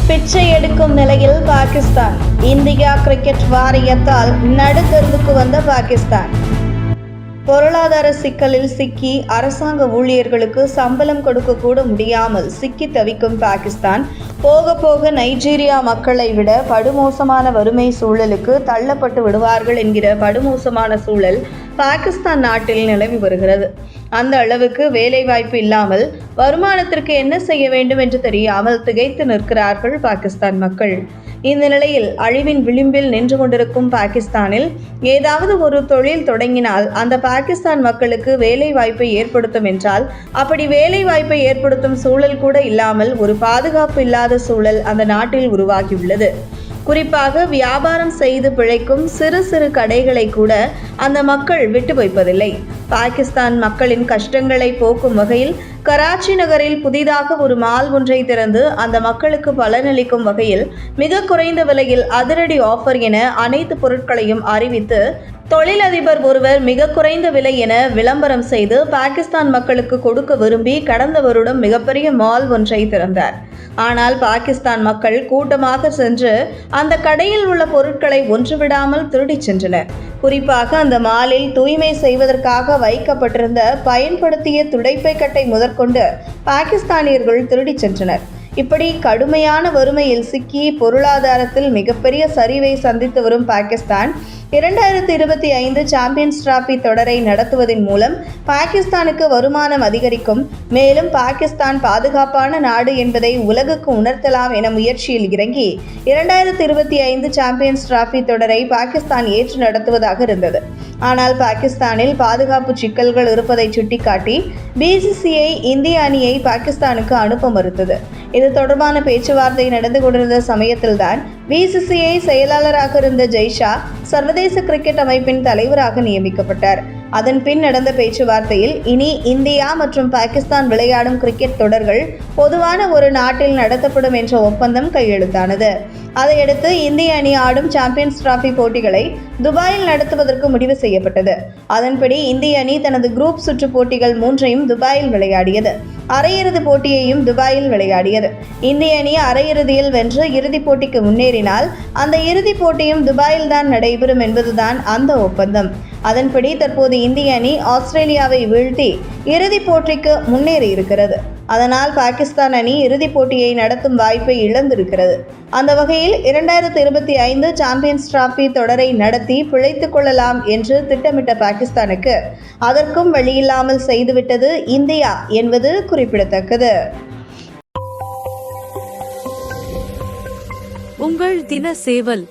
பிச்சை எடுக்கும் நிலையில் பாகிஸ்தான். இந்தியா கிரிக்கெட் வாரியத்தால் நடுத்தெருவுக்கு வந்த பாகிஸ்தான். பொருளாதார சிக்கலில் சிக்கி அரசாங்க ஊழியர்களுக்கு சம்பளம் கொடுக்க கூட முடியாமல் சிக்கி தவிக்கும் பாகிஸ்தான் போக போக நைஜீரியா மக்களை விட படுமோசமான வறுமை சூழலுக்கு தள்ளப்பட்டு விடுவார்கள் என்கிற படுமோசமான சூழல் பாகிஸ்தான் நாட்டில் நிலவி வருகிறது. அந்த அளவுக்கு வேலைவாய்ப்பு இல்லாமல் வருமானத்திற்கு என்ன செய்ய வேண்டும் என்று தெரியாமல் திகைத்து நிற்கிறார்கள் பாகிஸ்தான் மக்கள். இந்த நிலையில் அழிவின் விளிம்பில் நின்று கொண்டிருக்கும் பாகிஸ்தானில் ஏதாவது ஒரு தொழில் தொடங்கினால் அந்த பாகிஸ்தான் மக்களுக்கு வேலை வாய்ப்பை ஏற்படுத்தும் என்றால், அப்படி வேலை வாய்ப்பை ஏற்படுத்தும் சூழல் கூட இல்லாமல் ஒரு பாதுகாப்பு இல்லாத சூழல் அந்த நாட்டில் உருவாகியுள்ளது. குறிப்பாக வியாபாரம் செய்து பிழைக்கும் சிறு சிறு கடைகளை கூட அந்த மக்கள் விட்டு வைப்பதில்லை. பாகிஸ்தான் மக்களின் கஷ்டங்களை போக்கும் வகையில் கராச்சி நகரில் புதிதாக ஒரு மால் ஒன்றை திறந்து அந்த மக்களுக்கு பலனளிக்கும் வகையில் மிக குறைந்த விலையில் அதிரடி ஆஃபர் என அனைத்து பொருட்களையும் அறிவித்து தொழிலதிபர் ஒருவர் மிக குறைந்த விலை என விளம்பரம் செய்து பாகிஸ்தான் மக்களுக்கு கொடுக்க விரும்பி கடந்த வருடம் மிகப்பெரிய மால் ஒன்றை திறந்தார். ஆனால் பாகிஸ்தான் மக்கள் கூட்டமாக சென்று அந்த கடையில் உள்ள பொருட்களை ஒன்றுவிடாமல் திருடிச் சென்றனர். குறிப்பாக அந்த மாலில் தூய்மை செய்வதற்காக வைக்கப்பட்டிருந்த பயன்படுத்திய துடைப்பை கட்டை முதற்கொண்டு பாகிஸ்தானியர்கள் திருடிச் சென்றனர். இப்படி கடுமையான வறுமையில் சிக்கி பொருளாதாரத்தில் மிகப்பெரிய சரிவை சந்தித்து வரும் பாகிஸ்தான் 2025 சாம்பியன்ஸ் டிராபி தொடரை நடத்துவதன் மூலம் பாகிஸ்தானுக்கு வருமானம் அதிகரிக்கும், மேலும் பாகிஸ்தான் பாதுகாப்பான நாடு என்பதை உலகுக்கு உணர்த்தலாம் என முயற்சியில் இறங்கி 2025 சாம்பியன்ஸ் டிராபி தொடரை பாகிஸ்தான் ஏற்று நடத்துவதாக இருந்தது. ஆனால் பாகிஸ்தானில் பாதுகாப்பு சிக்கல்கள் இருப்பதை சுட்டிக்காட்டி BCCI இந்திய அணியை பாகிஸ்தானுக்கு அனுப்ப மறுத்தது. இது தொடர்பான பேச்சுவார்த்தை நடந்து கொண்டிருந்த சமயத்தில்தான் BCCI செயலாளராக இருந்த ஜெய்ஷா சர்வதேச கிரிக்கெட் அமைப்பின் தலைவராக நியமிக்கப்பட்டார். அதன் பின் நடந்த பேச்சுவார்த்தையில் இனி இந்தியா மற்றும் பாகிஸ்தான் விளையாடும் கிரிக்கெட் தொடர்கள் பொதுவான ஒரு நாட்டில் நடத்தப்படும் என்ற ஒப்பந்தம் கையெழுத்தானது. அதையடுத்து இந்திய அணி ஆடும் சாம்பியன்ஸ் டிராபி போட்டிகளை துபாயில் நடத்துவதற்கு முடிவு செய்யப்பட்டது. அதன்படி இந்திய அணி தனது குரூப் சுற்று போட்டிகள் 3ஐயும் துபாயில் விளையாடியது. அரையிறுதி போட்டியையும் துபாயில் விளையாடியது. இந்திய அணி அரையிறுதியில் வென்று இறுதிப் போட்டிக்கு முன்னேறினால் அந்த இறுதிப் போட்டியும் துபாயில் தான் நடைபெறும் என்பதுதான் அந்த ஒப்பந்தம். அதன்படி தற்போது இந்திய அணி ஆஸ்திரேலியாவை வீழ்த்தி இறுதிப் போட்டிக்கு முன்னேறி இருக்கிறது. அதனால் பாகிஸ்தான் அணி இறுதிப் போட்டியை நடத்தும் வாய்ப்பை இழந்திருக்கிறது. அந்த வகையில் 2025 சாம்பியன்ஸ் டிராபி தொடரை நடத்தி பிழைத்துக் கொள்ளலாம் என்று திட்டமிட்ட பாகிஸ்தானுக்கு அதற்கும் வழியில்லாமல் செய்துவிட்டது இந்தியா என்பது குறிப்பிடத்தக்கது. உங்கள் தின சேவல்